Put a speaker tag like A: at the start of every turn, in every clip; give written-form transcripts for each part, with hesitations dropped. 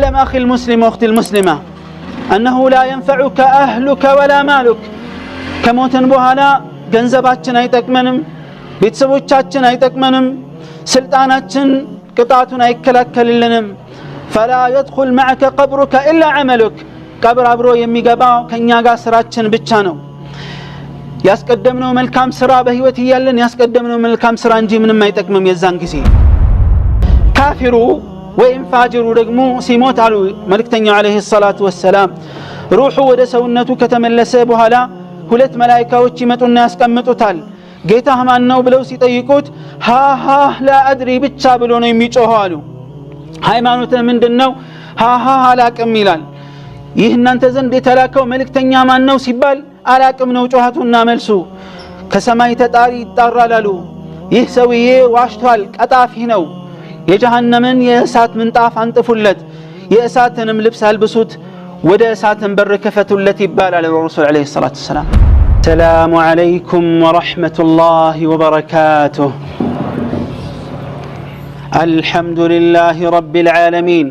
A: اعلم أخي المسلم وأختي المسلمة أنه لا ينفعك أهلك ولا مالك كموتن بوهالا ገንዘባችን አይጠቅመንም ቤተሰቦቻችን አይጠቅመንም ስልጣናችን ቅጣቱን አይከላከልልንም فلا يدخل معك قبرك إلا عملك ቀብር አብሮ የሚገባው ከኛ ጋር ስራችን ብቻ ነው ያስቀደምነው መልካም ስራ በህይወት ይያለን ያስቀደምነው መልካም ስራ እንጂ ምንም አይጠቅምም የዛን ጊዜ ካፊሩ ወይም ፋጅሩ ደግሞ ሲሞት አሉ መልእክተኛው አለይሂ ሰላቱ ወሰላም ሩሑ ወደ ሰውነቱ ከተመለሰ በኋላ ሁለት መላእክቶች ይመጡና ያስቀምጡታል ጌታህ ማን ነው ብለው ሲጠይቁት ሃሃ ላ አድሪ ብቻ ብሎ ነው የሚጮኸው አሉ ሃይማኖት ምንድነው ሃሃ አላቅም ይላል ይህ እናንተ ዘንድ የተላከው መልእክተኛ ማን ነው ሲባል አላቅም ነው ጮሃቱና መልሱ ከሰማይ ተጣሪ ይጣራል አሉ ይህ ሰውዬ ዋሽቷል ቀጣፊ ነው የጀሃነምን የእሳት ምንጣፍ አንጥፉለት የእሳትንም ልብስ አልብሱት ወደ እሳትን በር ከፈቱለት ይባላል ረሱል አለይሂ ሰላቱ ሰላም ሰላሙ አለይኩም ወራህመቱላሂ ወበረካቱሁ አልሐምዱሊላሂ ረቢል ዓለሚን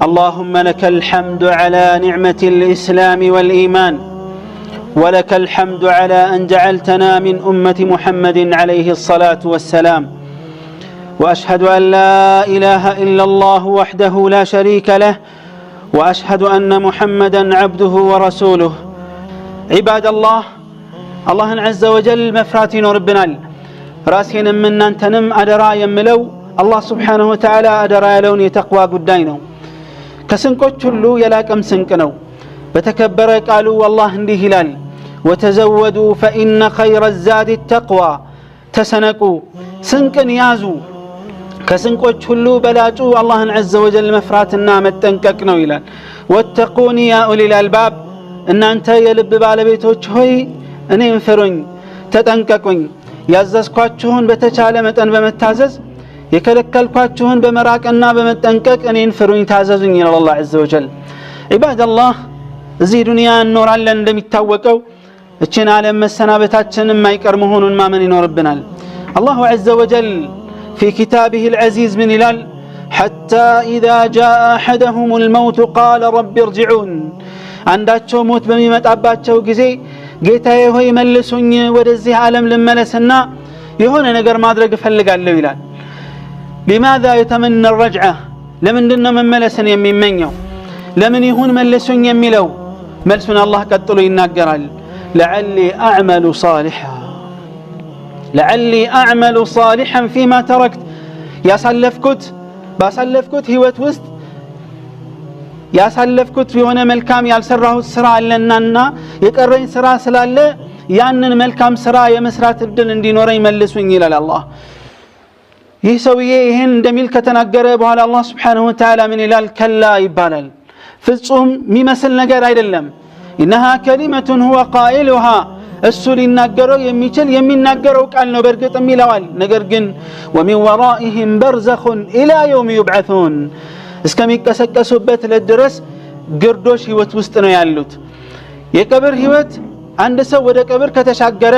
A: اللهم لك الحمد على نعمة الإسلام والإيمان ولك الحمد على أن جعلتنا من أمة محمد عليه الصلاة والسلام وأشهد أن لا إله إلا الله وحده لا شريك له وأشهد أن محمدًا عبده ورسوله عباد الله الله عز وجل مفراتين ربنا راسين من أنتنم أدرا يملو الله سبحانه وتعالى أدرا يلون يتقوى قدينه كسنكوش هلو يلاكم سنكنو بتكبر قالوا والله اندي هلال وتزودوا فإن خير الزاد التقوى تسنقوا سنكن يازو كسنكوش هلو بلاجو الله عز وجل مفراتنا متنككنو يلال واتقوني يا أولي الألباب إن أنت يلب بالبيتوش هوي أني انفرون تتنككون ياززكواتشون بتشالمتن بمتازز يكلكلكواتشون بمراكنا بمتنكك أني انفرون تاززون إلى الله عز وجل عباد الله زي دنيا النور على لم يتوقعوا اتشنا على مسنابتاتشن ما يكرمهون ما من ينور ربنا الله عز وجل في كتابه العزيز من إلال حتى إذا جاء أحدهم الموت قال رب ارجعون عنداتشو موت بميمت أباتشو قزي قيتا يهو يملسون ودزي عالم لملسنا يهون نقر مادرق فلق على إلال لماذا يتمنى الرجعة لمن دنا من ملسن يمين منيو لمن يهون ملسون يميلو ملسون الله قتلوا ينقرال لعلي أعمل صالحا فيما تركت يا سلفكت هيوت وست يا سلفكت في هنا ملكام يالسره السراء لننا يقرين سراء سلالة يانن ملكام سراء يمسرات الدل اندي نوري ملسون إلى الله يسوي يهن دميل كتنقره بحال الله سبحانه وتعالى من إلال كلا يبالل ፍጹም ሚመስል ነገር አይደለም انها كلمه هو قائلها السل يناገረው የሚናገረው ቃል ነው በርግጥም ይላል ነገር ግን ومن ورائهم برزخ الى يوم يبعثون እስከሚቀሰቀሱበት ለድረስ ግርዶሽ ህይወት ውስጥ ነው ያሉት የቀብር ህይወት አንድ ሰው ወደ ቀብር ከተሻገረ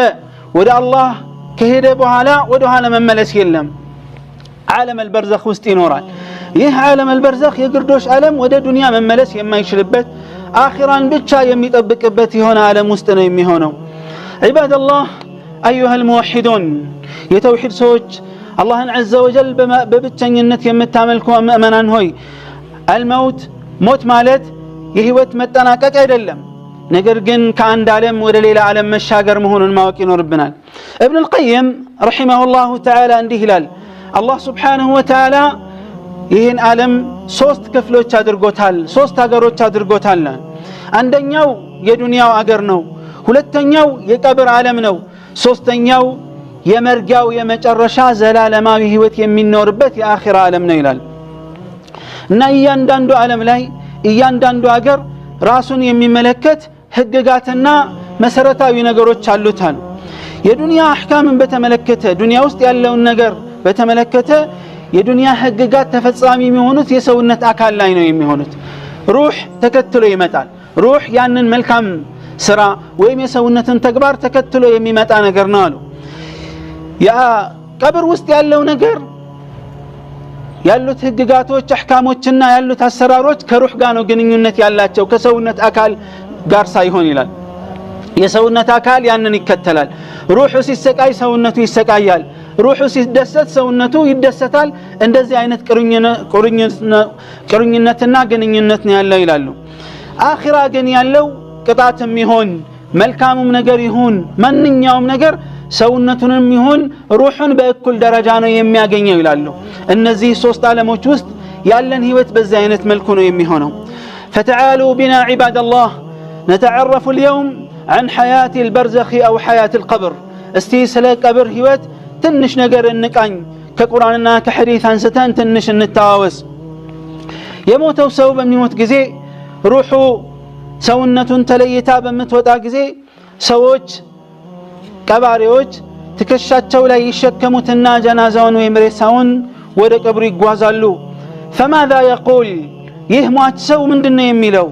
A: ወደ አላህ ከሄደ በኋላ ወደ ኋላ መመለስ የለም ዓለም البرزخ ውስጥ ይኖራል ይህ ዓለም البرزخ የግርዶሽ ዓለም ወደ ዱንያ መመለስ የማይችልበት አኺራን ብቻ የሚጠብቅበት የሆነ ዓለም ውስጥ ነው የሚሆነው عباد الله ايها الموحدون የተውሂድ ሰዎች አላህን عز وجل በብቸኝነት የምታመልኩ ሙእሚናን ሆይ الموت ሞት ማለት የህይወት መጠናቀቅ አይደለም ነገር ግን ከአንድ ዓለም ወደ ሌላ ዓለም መሻገር መሆኑን ማወቅ ይኖርብናል ابن القيم رحمه الله تعالى እንዲህ ይላል الله سبحانه وتعالى ይህን ዓለም ሶስት ክፍሎች አድርጎታል ሶስት ሀገሮች አድርጎታል አንደኛው የዱንያው ሀገር ነው ሁለተኛው የቀብር ዓለም ነው ሶስተኛው የመርጋው የመጨረሻ ዘላለማዊ ህይወት የሚኖርበት የአኺራ ዓለም ነው ይላል እና እያንዳንዱ ዓለም ላይ እያንዳንዱ ሀገር ራሱን የሚመለከት ህግጋትና መሰረታዊ ነገሮች አሉት የዱንያ አህካምን በተመለከተ ዱንያ ውስጥ ያለውን ነገር በተመለከተ የዱንያ ህግጋት ተፈጻሚ የሚሆኑት የሰውነት አካል ላይ ነው የሚሆኑት ሩህ ተከትሎ ይመጣል ሩህ ያንን መልካም ስራ ወይም የሰውነትን ተግባር ተከትሎ የሚመጣ ነገር ነው አሉ ያ ቀብር ውስጥ ያለው ነገር ያሉት ህግጋቶች አህካሞችና ያሉት አሰራሮች ከሩህ ጋር ነው ግንኙነት ያላቸው ከሰውነት አካል ጋር ሳይሆን ይላል የሰውነት አካል ያንን ይከተላል ሩህ ሲሰቃይ ሰውነቱ ይሰቃያል ሩህ ሲደሰት ሰውነቱ ይደሰታል እንደዚህ አይነት ቁርኝነትና ግንኙነት ነው ያለው ይላሉ አኺራ ግን ያለው ቅጣትም ይሁን መልካሙም ነገር ይሁን ማንኛውም ነገር ሰውነቱንም ይሁን ሩህን በእኩል ደረጃ ነው የሚያገኘው ይላሉ እነዚህ ሶስት ዓለሞች ውስጥ ያለን ህይወት በዚህ አይነት መልኩ ነው የሚሆነው فتعالوا بنا عباد الله نتعرف اليوم عن حياة البرزخ أو حياة القبر استيسلا قبر هيوت تنش نجر النقاñ كقرآننا كحديث አንስተን ትንሽ እንታዋወስ የሞተው ሰው በሚሞት ጊዜ ሩሑ ሰውነቱን ተለይታ በመትወጣ ጊዜ ሰዎች ቀባሪዎች ትከሻቸው ላይ ይሸከሙትና ጀናዛውን ወይም ሬሳውን ወደ ቀብሩ ይጓዛሉ فماذا يقول يهمات سو ምንድነው የሚለው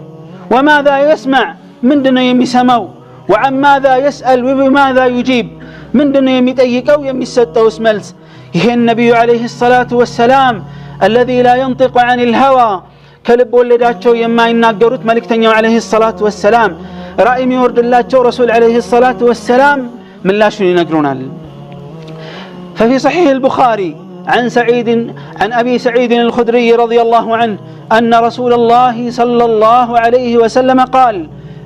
A: وماذا يسمع ምንድነው የሚሰማው وعن ماذا يسأل وبماذا يجيب ምንድነው የሚጠይቀው የሚሰጠውስ መልስ ይሄ ነብዩ አለይሂ ሰላቱ ወሰላም الذي لا ينطق عن الهوى ከልብ ወለዳቸው የማይናገሩት መልእክተኛው አለይሂ ሰላቱ ወሰላም ራእይ የሚወርድላቸው ረሱል አለይሂ ሰላቱ ወሰላም ምላሹን ይነግሩናል ففي صحيح البخاري عن أبي سعيد الخدري رضي الله عنه أن رسول الله صلى الله عليه وسلم قال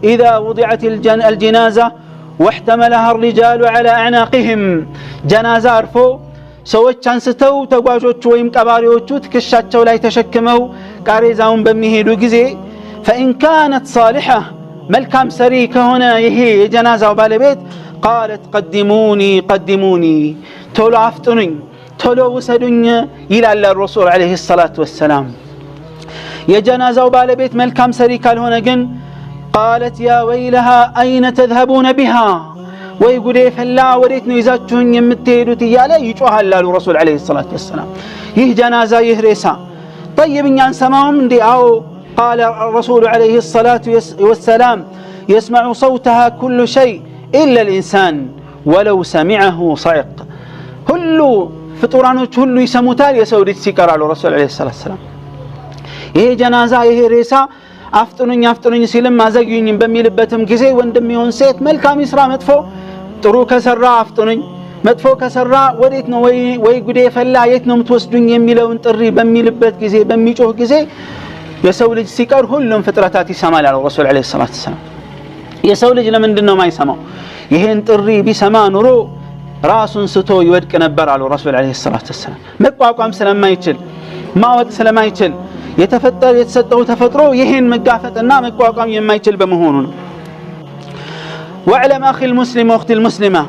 A: إذا وضعت الجنازة واحتملها الرجال على أعناقهم جنازة عرفو سوچ አንስተው ተጓዦቹ ወይም ቀባሪዎቹ ትከሻቸው ላይ ተሸክመው ቃሬዛውን በሚሄዱ ጊዜ فإن كانت صالحة መልካም ሰሪ ከሆነ ይሄ የጀናዛው ባለቤት قالت قدموني ቶሎ አፍጥኑኝ ቶሎ ወሰዱኝ ይላል الرسول عليه الصلاة والسلام የጀናዛው ባለቤት መልካም ሰሪ ካልሆነ ግን قالت يا ويلها أين تذهبون بها ወይ ጉዴ ፈላ ወዴት ነው ይዛችሁኝ የምትሄዱት እያለ ይጮሃል አሉ ረሱል አለይሂ ሰላቱ ወሰለም ይህ ጀናዛ ይህ ሬሳ طيب እኛን ሰማውም እንዴ አዎ قال الرسول عليه الصلاة والسلام يسمع صوتها كل شيء إلا الإنسان ولو سمعه صعق ሁሉ ፍጡራኖች ሁሉ ይሰሙታል የሰው ልጅ ሲቀር አሉ ረሱል አለይሂ ሰላቱ ወሰለም ይሄ ጀናዛ ይሄ ሬሳ አፍጥኑኝ ሲልም አዘግዩኝ በሚልበትም ጊዜ ወንድም ይሁን ሴት መልካም ይስራ መጥፎ ጥሩ ከሰራ አፍጥኑኝ መጥፎ ከሰራ ወዴት ነው ወይ ጉዴ ፈላ የት ነው የምትወስዱኝ የሚለውን ጥሪ በሚልበት ጊዜ በሚጮህ ጊዜ የሰው ልጅ ሲቀር ሁሉም ፍጥረታት ይሰማል አሉ ረሱል አለይሂ ሰላቱ ወሰለም የሰው ልጅ ለምንድን ነው የማይሰማው ይሄን ጥሪ ቢሰማ ኑሮ ራሱን ስቶ ይወድቅ ነበር አሉ ረሱል አለይሂ ሰላቱ ወሰለም መቋቋም ስለማይችል ማወቅ ስለማይችል የተሰጠው ተፈጥሮ ይሄን መጋፈጥና መቋቋም የማይችል በመሆኑ ነው واعلم اخي المسلم واختي المسلمه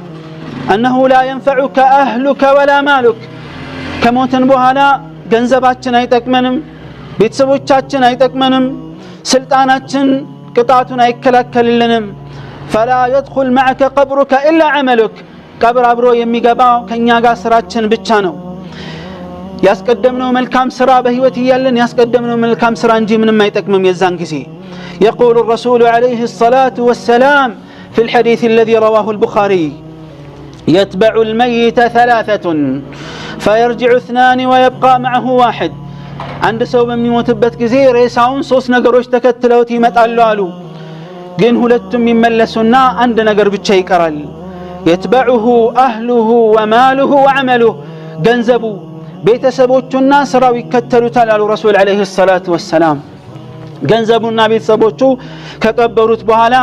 A: انه لا ينفعك اهلك ولا مالك ከሞትን በኋላ ገንዘባችን አይጠቅመንም ቤተሰቦቻችን አይጠቅመንም ስልጣናችን ቅጣቱን አይከላከልልንም فلا يدخل معك قبرك الا عملك ቀብር አብሮ የሚገባው ከኛ ጋር ስራችን ብቻ ነው ያስቀደምነው መልካም ስራ በህይወት ይያለን ያስቀደምነው መልካም ስራ እንጂ ምንም አይጠቅምም የዛን ጊዜ يقول الرسول عليه الصلاة والسلام في الحديث الذي رواه البخاري يتبع الميت ثلاثة فيرجع اثنان ويبقى معه واحد عند ሰው በሚሞትበት ጊዜ ሬሳውን ሶስት ነገሮች ተከትለውት ይመጣሉ አሉ ግን ሁለቱም ይመለሱና አንድ ነገር ብቻ ይቀራል يتبعه أهله وماله وعمله ገንዘቡ ቤተሰቦቹና ስራው ይከተሉታል አሉ ረሱል አለይሂ ሰላቱ ወሰለም ገንዘቡና ቤተሰቦቹ ከቀበሩት በኋላ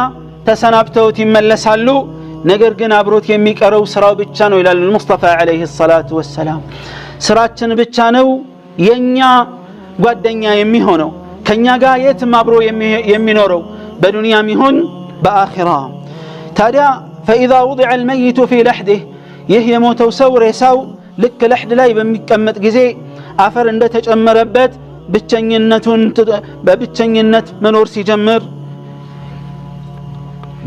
A: ተሰናብተውት ይመለሳሉ ነገር ግን አብሮት የሚቀረው ስራው ብቻ ነው ይላል ሙስጠፋ አለይሂ ሰላቱ ወሰለም ስራችን ብቻ ነው የኛ ጓደኛ የሚሆነው ከኛ ጋር የትም አብሮ የሚኖረው በዱንያም ይሁን በአኺራ ታዲያ فإذا وضع الميت في لحده ይህ የሞተው ሰው ሬሳው ልክ ለሕድ ላይ በሚቀመጥ ጊዜ አፈር እንደተጨመረበት በብቸኝነት መኖር ሲጀምር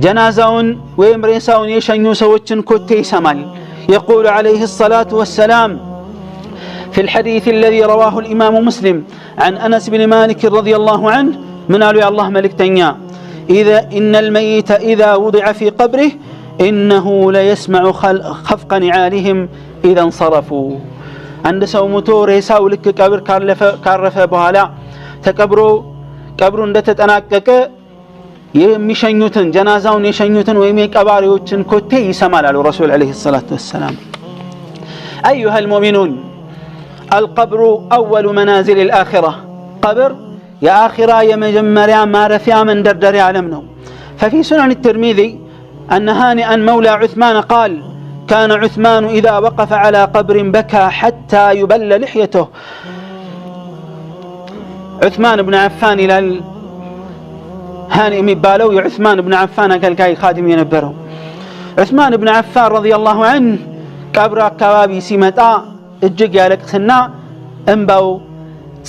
A: ጀናዛውን ወይም ሬሳውን የሸኙ ሰዎችን ኮቴ ይሰማል يقول عليه الصلاة والسلام في الحديث الذي رواه الإمام مسلم عن أنس بن مالك رضي الله عنه من قالوا يا الله ملكتنيا إن الميت إذا وضع في قبره إنه لا يسمع خفق نعالهم إذا انصرفوا አንድ ሰው ሞቶ ሬሳው ልክ ቀብር ካረፈ በኋላ ተቀብሮ ቀብሩ እንደተጠናቀቀ የሚሸኙትን ጀናዛውን የሸኙትን ወይም የቀባሪዎችን ኮቴ ይሰማል አሉ ረሱል አለይሂ ሰላቱ ወሰለም። أيها المؤمنون القبر أول منازل الآخرة قبر يا آخرة يا مجمريا ما رفيا من دردر عالمنا. ففي سنن الترمذي أن هانئا مولى عثمان قال كان عثمان إذا وقف على قبر بكى حتى يبل لحيته. عثمان بن عفان إلى هانئ مبالو عثمان بن عفان قال كاي خادم ينبره. عثمان بن عفان رضي الله عنه ቀብር አካባቢ ሲመጣ እጅግ ያለቅስና እንባው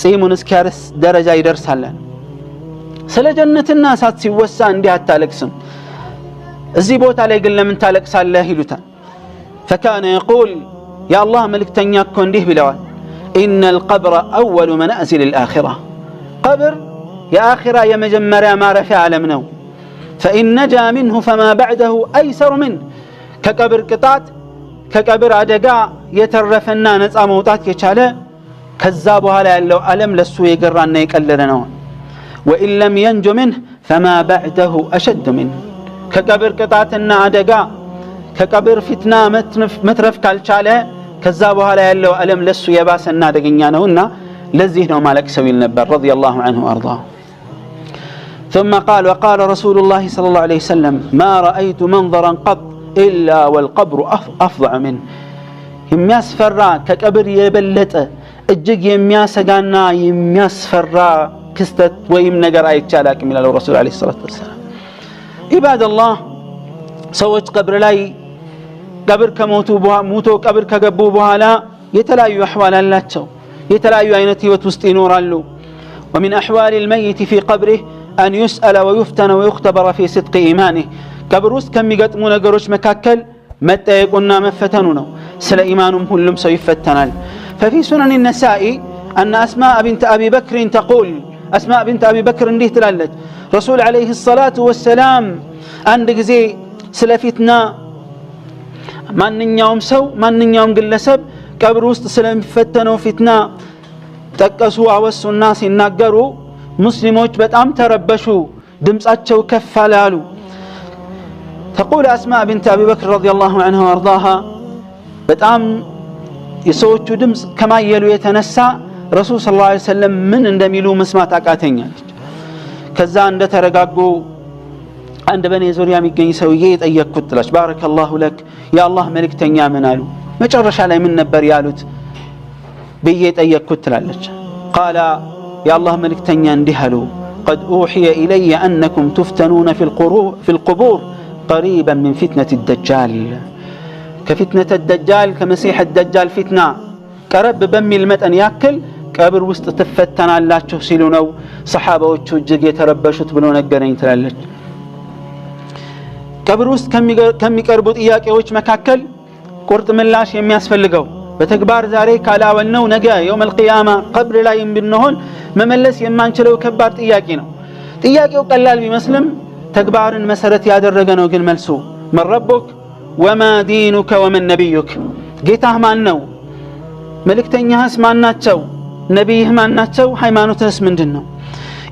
A: ጺሙን እስኪያርስ ደረጃ ይደርሳል። ስለ ጀነትና እሳት ሲወሳ እንዲህ አታለቅስም፣ እዚህ ቦታ ላይ ግን ለምን ታለቅሳለህ ይሉታል። فكان يقول يا الله መልእክተኛ እኮ እንዲህ ብለዋል إن القبر أول منازل الآخرة قبر يا آخرة የመጀመሪያ ማረፊያ ዓለም ነው። فإن نجا منه فما بعده أيسر منه ከቀብር ቅጣት ከቀብር አደጋ የተረፈና ነፃ መውጣት የቻለ ከዛ በኋላ ያለው ዓለም ለሱ የገራና የቀለለ ነው። وإن لم ينج منه فما بعده أشد منه ከቀብር ቅጣትና አደጋ ከቀብር ፊትና መትረፍ ካልቻለ ከዛ በኋላ ያለው ዓለም ለሱ የባሰና አደገኛ ነውና ለዚህ ነው ማለቅ ሰው ይል ነበር رضي الله عنه وارضاه. ثم قال وقال رسول الله صلى الله عليه وسلم ما رأيت منظرا قط إلا والقبر أفظع منه. የሚያስፈራ ከቀብር የበለጠ እጅግ የሚያሰጋና የሚያስፈራ ክስተት ወይም ነገር አይቻላቅም ይላል ረሱል አለይሂ ሰላቱ ወሰለም። ኢባደላህ ሰዎች ቀብር ላይ ቀብር ከሞቱ ቀብር ከገቡ በኋላ የተለያዩ አህዋል አላቸው፣ የተለያዩ አይነት ህይወት ውስጥ ይኖራሉ። ومن أحوال الميت في قبره أن يسأل ويفتن ويختبر في صدق إيمانه. ቀብር ውስጥ ከሚገጥሙ ነገሮች መካከል መጠየቁና መፈተኑ ነው። ስለ ኢማኑም ሁሉም ሰው ይፈተናል። ففي سنن النسائي أن أسماء بنت أبي بكر تقول أسماء بنت أبي بكر እንዲህ ትላለች رسول عليه الصلاة والسلام አንድ ጊዜ ስለ ፊትና ማንኛውም ሰው ማንኛውም ግለሰብ ቀብር ውስጥ ስለሚፈተነው ፊትና ጠቀሱ አወሱና ሲናገሩ ሙስሊሞች በጣም ተረበሹ፣ ድምጻቸው ከፍ አለ። تقول أسماء بنت أبي بكر رضي الله عنها وأرضاها በጣም የሰዎቹ ድምጽ ከማየሉ የተነሳ ረሱል ሰለላሁ ዐለይሂ ወሰለም ምን እንደሚሉ መስማት አቃተኛለች። ከዛ እንደተረጋጉ አንድ በኔ ዙሪያ የሚገኝ ሰውዬ የጠየቅኩት ትላች ባረከላሁ ለክ የአላህ መልእክተኛ ምን አሉ መጨረሻ ላይ ምን ነበር ያሉት ብዬ ጠየቅኩት ትላለች። قال የአላህ መልእክተኛ እንዲህ አሉ قد أوحي إلي أنكم تفتنون في القبور قريبا من فتنة الدجال. كفتنة الدجال كمسيح الدجال فتنة قرب بمي المتن ياكل قبر وسط تفتن አላችሁ ሲሉ ነው ሰሃባዎቹ እጅግ የተረበሹት ብሎ ነገረኝ ትላለች። ቀብር ውስጥ ከሚቀርቡ ጥያቄዎች መካከል ቁርጥ ምላሽ የሚያስፈልገው በተግባር ዛሬ ካላወልነው ነገ የውመል ቂያማ ቀብር ላይ ብንሆን መመለስ የማንችለው ከባድ ጥያቄ ነው። ጥያቄው ቀላል ቢመስልም ተግባርን መሰረት ያደረገ ነው። ግን መልሱ من ربك وما دينك ومن نبيك ጌታህ ማን ነው? መልእክተኛህስ ማን ናቸው? ነብይህ ማን ናቸው? ሃይማኖትህስ ምንድነው?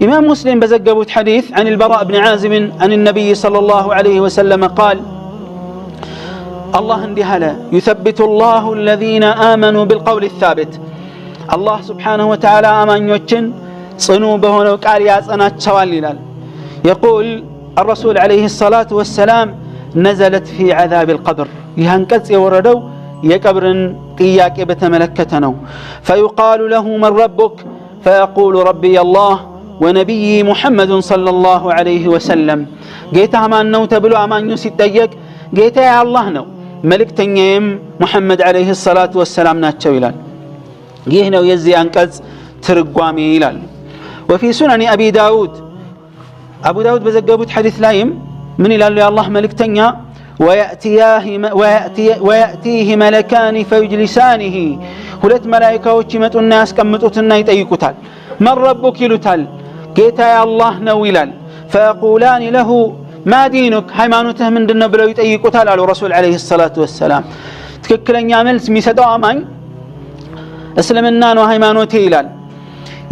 A: إمام مسلم بزجبوت حديث عن البراء بن عازب عن النبي صلى الله عليه وسلم قال الله اندهلا يثبت الله الذين آمنوا بالقول الثابت. الله سبحانه وتعالى آمانيوچن صنو بهونو قال ياصناچوال ይላል. يقول الرسول عليه الصلاة والسلام نزلت في عذاب القبر يهنقص يوردو يقبرن ጥያቄ በተመለከተ ነው። فيقال له من ربك فيقول ربي الله ونبي محمد صلى الله عليه وسلم ጌታህ ማን ነው ተብሎ አማኙ ሲጠየቅ ጌታዬ አላህ ነው መልእክተኛዬም ሙሐመድ عليه الصلاة والسلام ናቸው ይላል። ይህ ነው የዚህ አንቀጽ ትርጓሜ ይላል። وفي سنن أبي داود أبو داود بزجبوت حديث لايم من ይላሉ የአላህ መልእክተኛ ويأتيه ملكان فيجلسانه ሁለት መላእክቶች ይመጡና ያስቀምጡትና ይጠይቁታል من ربك ይሉታል ጌታዬ አላህ ነው ይላል። فيقولان له ما دينك ሃይማኖትህ ምንድነው ብለው ይጠይቁታል አሉ ረሱል عليه الصلاة والسلام። ትክክለኛ መልስ የሚሰጠው አማኝ እስልምና ነው ሃይማኖቴ ይላል።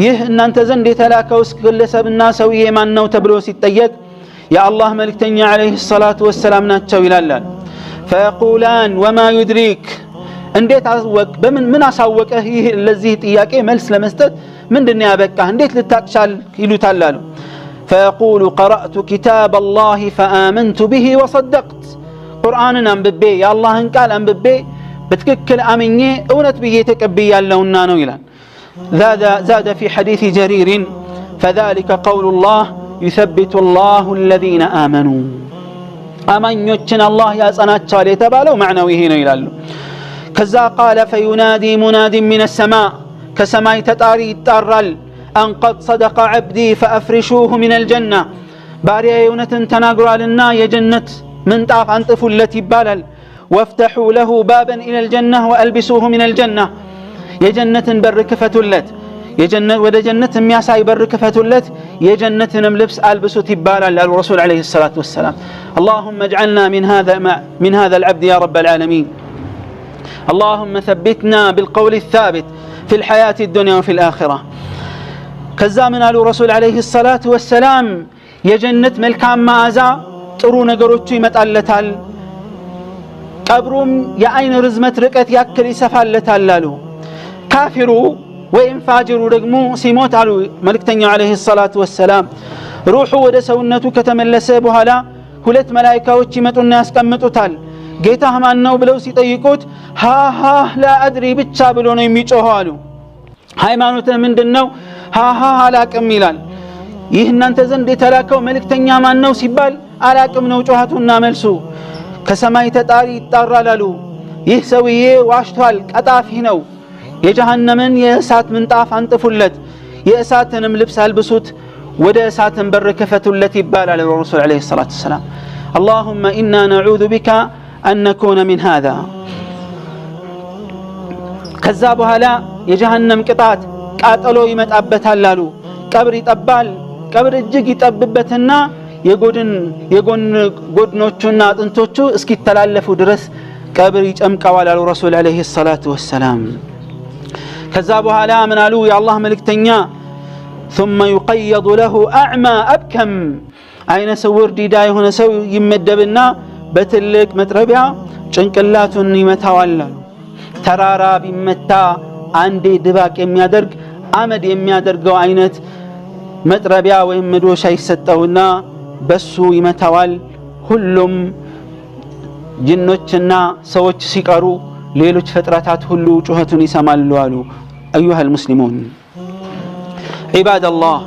A: ይህ እናንተ ዘንድ የተላከው ግለሰብና ሰውዬ ማን ነው ተብሎ ሲጠየቅ የአላህ መልእክተኛ አለይሂ ሰላቱ ወሰላም ናቸው ይላል። فيقولان وما يدريك እንዴት አወቅ በምን አሳወቀህ ይህ ለዚህ ጥያቄ መልስ ለመስጠት ምንድነው ያበቃህ እንዴት ልታቅሻል ይሉታል አሉ። فيقول قرأت كتاب الله فآمنت به وصدقت ቁርአንን አንብቤ የአላህን ቃል አንብቤ በትክክል አምኜ እውነት ብዬ ተቀብያለሁና ነው ይላል። زاد في حديث جرير فذلك قول الله يثبت الله الذين آمنوا አማኞችን አላህ ያጸናቸዋል የተባለው ማዕናው ይሄ ነው ይላሉ። ከዛ قال فينادي مناد من السماء ከሰማይ ተጣሪ ይጣራል أن قد صدق عبدي فأفرشوه من الجنة ባሪያዬ እውነትን ተናግሯልና የጀነት ምንጣፍ አንጥፉለት ይባላል። وافتحوا له بابا إلى الجنة وألبسوه من الجنة የጀነትን በር ክፈቱለት ወደ ጀነት የሚያሳይ በር ክፈቱለት የጀነትንም ልብስ አልብሱት ይባላል አሉ ረሱል አለይሂ ሰላቱ ወሰላም። اللهم اجعلنا من هذا العبد يا رب العالمين. اللهم ثبتنا بالقول الثابت في الحياة الدنيا وفي الآخرة. كذا من قالوا رسول عليه الصلاة والسلام የጀነት መልካም መዓዛ ጥሩ ነገሮቹ ይመጣለታል ቀብሩም የአይን ርዝመት ርቀት ያክል ይሰፋለታል አሉ። ካፊሩ ወይም ፋጅሩ ደግሞ ሲሞት አሉ መልእክተኛው አለይሂ ሰላቱ ወሰላም ሩሑ ወደ ሰውነቱ ከተመለሰ በኋላ ሁለት መላእክቶች ይመጡና ያስቀምጡታል። ጌታህ ማን ነው ብለው ሲጠይቁት ሃሃ ላ አድሪ ብቻ ብሎ ነው የሚጮኸው አሉ። ሃይማኖትህ ምንድነው? ሃሃ አላቅም ይላል። ይህ እናንተ ዘንድ የተላከው መልእክተኛ ማን ነው ሲባል አላቅም ነው ጮሃቱና መልሱ። ከሰማይ ተጣሪ ይጣራል አሉ። ይህ ሰውዬ ዋሽቷል ቀጣፊ ነው የጀሃነምን የእሳት ምንጣፍ አንጥፉለት የእሳትንም ልብስ አልብሱት ወደ እሳትን በር ክፈቱለት ይባላል ረሱል አለይሂ ሰላቱ ወሰላም። اللهم إنا نعوذ بك أن نكون من هذا. ከዛ በኋላ የጀሃነም ቅጣት ቃጠሎ ይመጣበታል አሉ። ቀብር ይጠባል ቀብር እጅግ ይጠብበትና የጎን ጎድኖቹና አጥንቶቹ እስኪተላለፉ ድረስ ቀብር ይጨምቀዋል አሉ ረሱል አለይሂ ሰላቱ ወሰላም። ከዛ በኋላ ምን አሉ የአላህ መልእክተኛ ثم يقيض له أعمى أبكم አይነ ስውር ዲዳ የሆነ ሰው ይመደብና በትልቅ መጥረቢያ ጭንቅላቱን ይመታዋል አሉ። ተራራ ቢመታ አንዴ ድባቅ የሚያደርግ አመድ የሚያደርገው አይነት መጥረቢያ ወይም መዶሻ ይሰጠውና በሱ ይመታዋል። ሁሉም ጅኖችና ሰዎች ሲቀሩ ሌሎች ፍጥረታት ሁሉ ጩኸቱን ይሰማሉ አሉ። أيها المسلمون عباد الله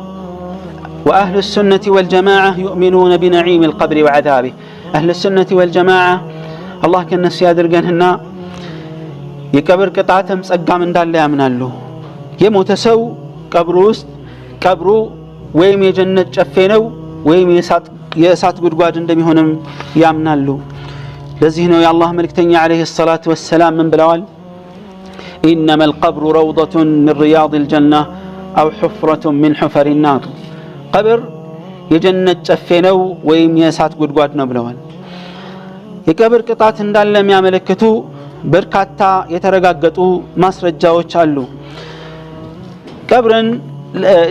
A: وأهل السنة والجماعة يؤمنون بنعيم القبر وعذابه. أهل السنة والجماعة الله كالناس يادرقنهنا يكبر قطعتهم صقام እንዳለ ያምናሉ። የሞተ ሰው ቀብሩ ወይም የጀነት ጨፌ ነው ወይም የእሳት ጉድጓድ እንደሚሆንም ያምናሉ። ለዚህ ነው የአላህ መልእክተኛ አለይሂ ሰላቱ ወሰላም ምን ብለዋል? إنما القبر روضة من رياض الجنة أو حفرة من حفر النار. قبر የጀነት ጨፌ ነው ወይም የእሳት ጉድጓድ ነው ብለዋል። የቀብር ቅጣት እንዳለ የሚያመለክቱ በርካታ የተረጋገጡ ማስረጃዎች አሉ። ቀብርን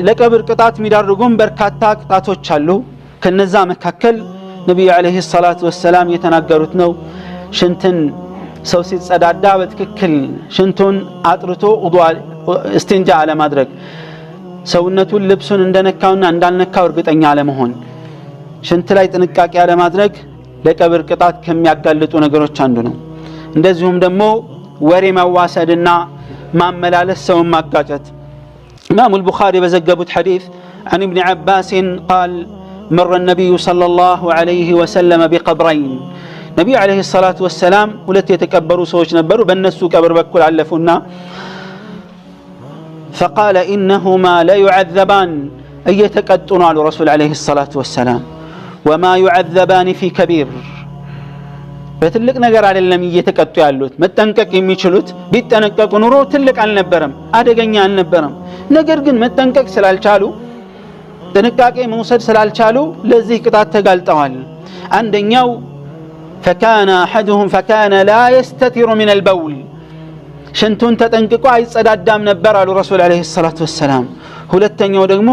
A: ለቀብር ቅጣት የሚዳርጉም በርካታ ቅጣቶች አሉ። ከነዛ መካከል ነብዩ አለይሂ ሰላቱ ወሰላም የተናገሩት ነው። ሽንትን ሰው ሲጸዳዳ በትክክል ሽንቱን አጥርቶ እስቲንጃ አለማድረግ፣ ሰውነቱን ልብሱን እንደነካውና እንዳልነካው እርግጠኛ አለመሆን፣ ሽንት ላይ ጥንቃቄ አለማድረግ ለቀብር ቅጣት ከሚያጋልጡ ነገሮች አንዱ ነው። እንደዚሁም ደግሞ ወሬ ማዋሰድና ማመላለስ ሰውን ማጋጨት። ኢማሙ አልቡኻሪ በዘገቡት ሐዲስ عن ابن عباس قال مر النبي صلى الله عليه وسلم بقبرين. ነብዩ አለይሂ ሰላቱ ወሰላም ሁለት የተቀበሩ ሰዎች ነበሩ። በእነሱ ቀብር በኩል አለፉና فقال إنهما لا يعذبان እየተቀጡ ነው አሉ ረሱል አለይሂ ሰላቱ ወሰላም። وما يعذبان في كبير በትልቅ ነገር አይደለም እየተቀጡ ያሉት። መጠንቀቅ የሚችሉት ቢጠነቀቁ ኑሮ ትልቅ አልነበረም አደገኛ አልነበረም። ነገር ግን መጠንቀቅ ስላልቻሉ ጥንቃቄ መውሰድ ስላልቻሉ ለዚህ ቅጣት ተጋልጠዋል። አንደኛው فكان أحدهم لا يستتر من البول ሽንቱን ተጠንቅቆ አይጸዳዳም ነበር አሉ ረሱል አለይሂ ሰላቱ ወሰላም። ሁለተኛው ደግሞ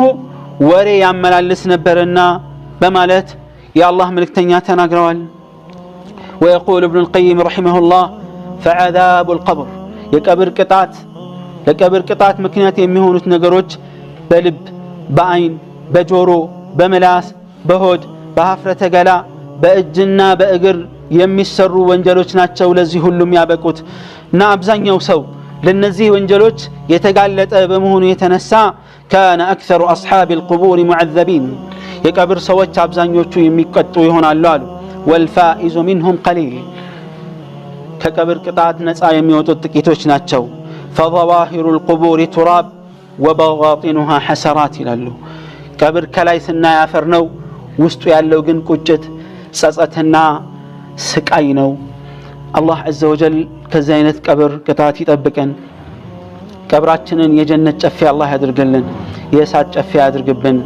A: ወሬ ያመላልስ ነበርና በማለት የአላህ መልእክተኛ ተናግረዋል። ويقول ابن القيم رحمه الله فعذاب القبر የቀብር ቅጣት ምክንያት የሚሆኑት ነገሮች በልብ በአይን በጆሮ በመላስ በሆድ በሀፍረተ ገላ በእጅና በእግር የሚሰሩ ወንጀሎች ናቸው ለዚህ ሁሉም ያበቁት እና አብዛኛው ሰው ለነዚህ ወንጀሎች የተጋለጠ በመሆኑ የተነሳ كان اكثر اصحاب القبور معذبين የቀብር ሰዎች አብዛኞቹ የሚቀጡ ይሆናሉ አሉ። والفائز منهم قليل ከቀብር ቅጣት ነፃ የሚወጡት ጥቂቶች ናቸው። فظواهر القبور تراب وبواطنها حسرات ይላሉ። ቀብር ከላይ ስናይ አፈር ነው፣ ውስጡ ያለው ግን ቁጭት ጸጸትና ስቃይ ነው። አላህ عز وجل ከዚህ አይነት ቀብር ቅጣት ይጠብቀን። ቀብራችንን የጀነት ጨፌ አላህ ያድርግልን፣ የእሳት ጨፌ ያድርግብን።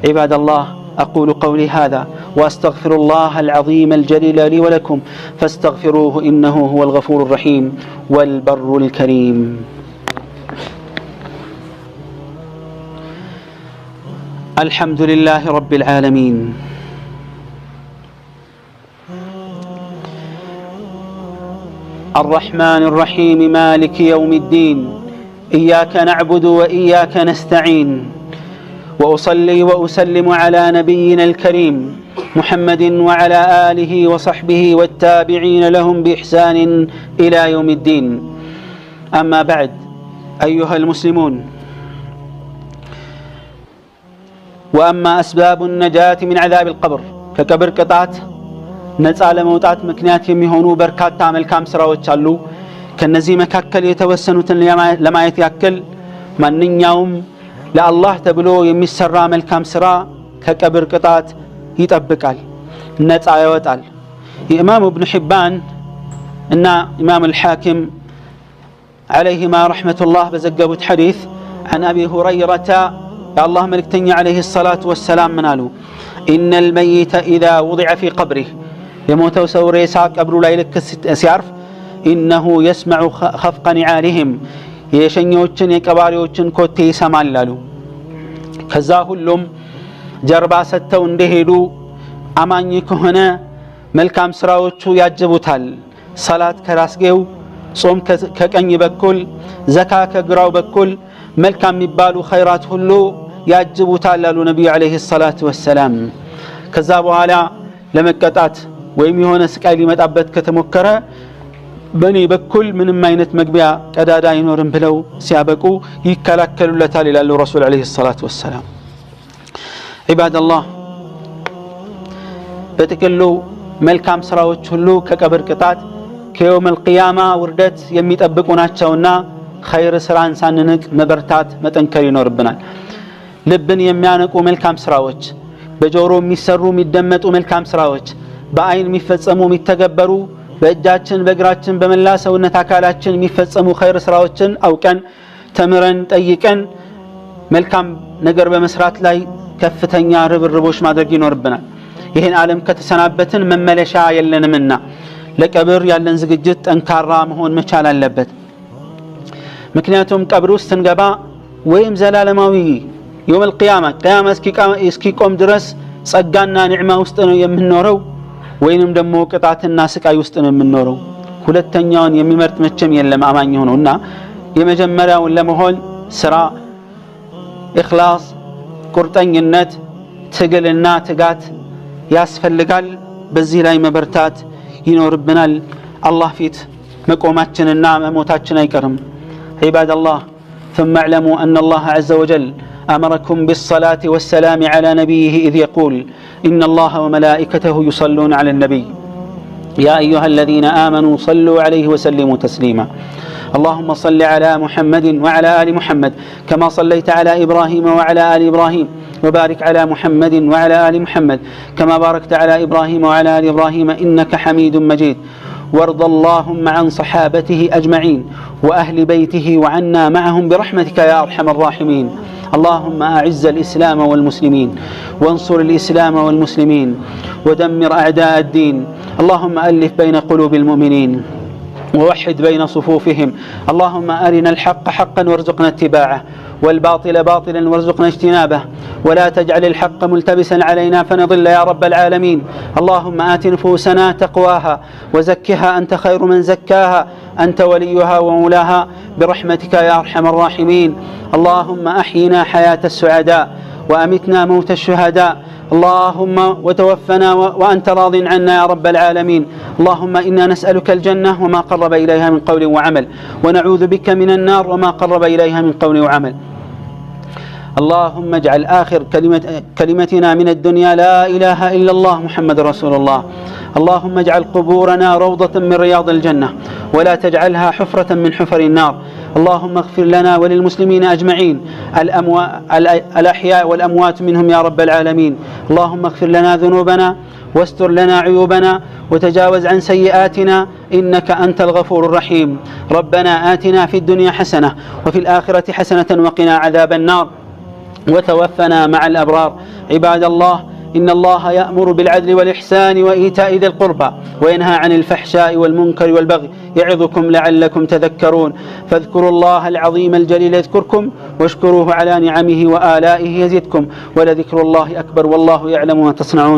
A: عباد الله أقول قولي هذا وأستغفر الله العظيم الجليل لي ولكم فاستغفروه إنه هو الغفور الرحيم والبر الكريم. الحمد لله رب العالمين الرحمن الرحيم مالك يوم الدين إياك نعبد وإياك نستعين وأصلي وأسلم على نبينا الكريم محمد وعلى آله وصحبه والتابعين لهم بإحسان إلى يوم الدين. أما بعد أيها المسلمون، وأما أسباب النجاة من عذاب القبر كقبر قطعت ነፃ ለመውጣት ምክንያት የሚሆኑ በርካታ መልካም ስራዎች አሉ። ከነዚህ መካከል የተወሰኑትን ለማየት ያክል ማንኛውም ለአላህ ተብሎ የሚሰራ መልካም ስራ ከቀብር ቅጣት ይጠብቃል፣ ነፃ ያወጣል። ኢማም ኢብኑ ሒባን እና ኢማም አልሐኪም عليهما رحمة الله بزقبت حديث عن أبي هريرة الله ملكتني عليه الصلاة والسلام منالو إن الميت إذا وضع في قبره يموتوا سوري ساق قبرو لا يلك سيعرف إنه يسمع خفق نعالهم يشنيوچن يقباريوچن كوتي يسمعلالو كذا ሁሉም ጀርባ ሰተው እንደሄዱ አማኝ ከሆነ መልካም ስራዎቹ ያጅቡታል። ሰላት ከራስጌው፣ ጾም ከቀኝ በኩል፣ ዘካ ከግራው በኩል መልካም የሚባሉ ኸይራት ሁሉ ያጅቡታል አሉ ነብዩ አለይሂ ሰላቱ ወሰላም። ከዛ በኋላ ለመቀጣት ወይም የሆነ ስቃይ ሊመጣበት ከተሞከረ በኔ በኩል ምንም አይነት መግቢያ ቀዳዳ አይኖርም ብለው ሲያበቁ ይከላከሉለታል ይላሉ ረሱል አለይሂ ሰላቱ ወሰላም። عباد الله በጥቅሉ መልካም ስራዎች ሁሉ ከቀብር ቅጣት ከየውም القيامة ውርደት የሚጠብቁ ናቸውና ኸይር ስራን ሳንንቅ መበርታት መጠንከር ይኖርብናል። ልብን የሚያነቁ መልካም ስራዎች፣ በጆሮ የሚሰሩ የሚደመጡ መልካም ስራዎች፣ በአይን የሚፈጸሙ የሚተገበሩ፣ በእጃችን በእግራችን በመላ ሰውነት አካላችን የሚፈጸሙ ኸይር ስራዎችን አውቀን ተምረን ጠይቀን መልካም ነገር በመስራት ላይ ከፍተኛ ርብርቦች ማድረግ ይኖርብናል። ይሄን ዓለም ከተሰናበትን መመለሻ የለንምና ለቀብር ያለን ዝግጅት ጠንካራ መሆን መቻል አለበት። ምክንያቱም ቀብር ውስጥ ስንገባ ወይም ዘላለማዊ يوم القيامة قيامة እስኪቆም ድረስ ጸጋና ንዕማ ውስጥ ነው የምንኖረው ወይንም ደግሞ ቅጣትና ስቃይ ውስጥ ነው የምንኖረው። ሁለተኛውን የሚመርጥ መቼም የለም አማኝ ሆኖና የመጀመሪያውን ለመሆን ስራ፣ ኢኽላስ፣ ቁርጠኝነት፣ ትግልና ትጋት ያስፈልጋል። በዚህ ላይ መበርታት ይኖርብናል። አላህ ፊት መቆማችንና መሞታችን አይቀርም። عباد الله ثم اعلموا أن الله عز وجل أمركم بالصلاة والسلام على نبيه إذ يقول إن الله وملائكته يصلون على النبي يا أيها الذين آمنوا صلوا عليه وسلموا تسليما اللهم صل على محمد وعلى آل محمد كما صليت على إبراهيم وعلى آل إبراهيم وبارك على محمد وعلى آل محمد كما باركت على إبراهيم وعلى آل إبراهيم إنك حميد مجيد وارض اللهم عن صحابته أجمعين وأهل بيته وعنا معهم برحمتك يا أرحم الراحمين اللهم أعز الإسلام والمسلمين وانصر الإسلام والمسلمين ودمر أعداء الدين اللهم ألف بين قلوب المؤمنين ووحد بين صفوفهم. اللهم أرنا الحق حقا وارزقنا اتباعه، والباطل باطلا وارزقنا اجتنابه، ولا تجعل الحق ملتبسا علينا فنضل يا رب العالمين. اللهم آت نفوسنا تقواها وزكها أنت خير من زكاها، أنت وليها ومولاها برحمتك يا أرحم الراحمين. اللهم أحينا حياة السعداء وأمتنا موت الشهداء. اللهم وتوفنا وأنت راض عنا يا رب العالمين. اللهم إنا نسألك الجنة وما قرب إليها من قول وعمل، ونعوذ بك من النار وما قرب إليها من قول وعمل. اللهم اجعل آخر كلمتنا من الدنيا لا إله إلا الله محمد رسول الله. اللهم اجعل قبورنا روضة من رياض الجنة، ولا تجعلها حفرة من حفر النار. اللهم اغفر لنا وللمسلمين أجمعين، الأحياء والأموات منهم يا رب العالمين. اللهم اغفر لنا ذنوبنا واستر لنا عيوبنا وتجاوز عن سيئاتنا، إنك أنت الغفور الرحيم. ربنا آتنا في الدنيا حسنة وفي الآخرة حسنة وقنا عذاب النار، وتوفنا مع الأبرار. عباد الله، إن الله يأمر بالعدل والإحسان وإيتاء ذي القربى وينهى عن الفحشاء والمنكر والبغي يعظكم لعلكم تذكرون. فاذكروا الله العظيم الجليل يذكركم، واشكروه على نعمه وآلائه يزدكم، ولذكر الله أكبر والله يعلم ما تصنعون.